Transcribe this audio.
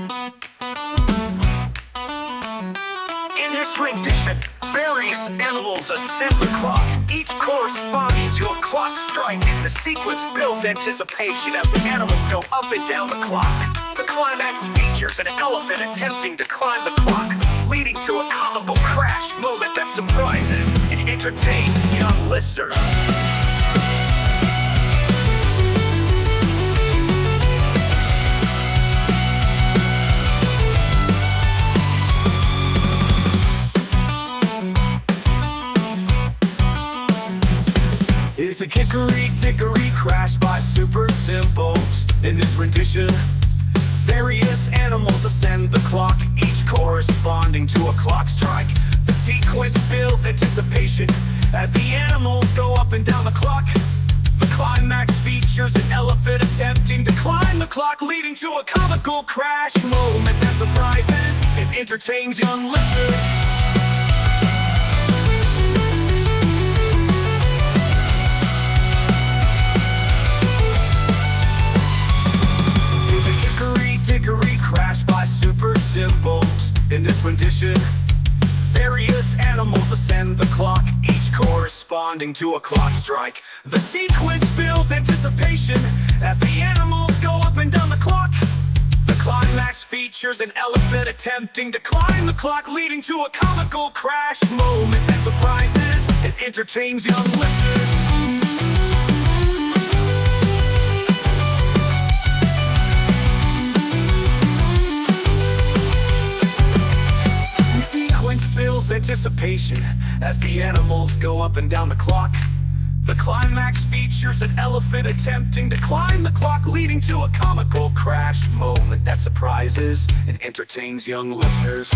In this rendition, various animals ascend the clock, each corresponding to a clock strike. The sequence builds anticipation as the animals go up and down the clock. The climax features an elephant attempting to climb the clock, leading to a comical crash moment that surprises and entertains young listeners. It's a Hickory Dickory crash by super symbols. In this rendition, various animals ascend the clock, each corresponding to a clock strike. The sequence builds anticipation as the animals go up and down the clock. The climax features an elephant attempting to climb the clock, leading to a comical crash moment that surprises and entertains young listeners. Crash by super symbols. In this rendition, various animals ascend the clock, each corresponding to a clock strike. The sequence builds anticipation as the animals go up and down the clock. The climax features an elephant attempting to climb the clock, leading to a comical crash moment that surprises and entertains young listeners. Builds anticipation as the animals go up and down the clock. The climax features an elephant attempting to climb the clock, leading to a comical crash moment that surprises and entertains young listeners.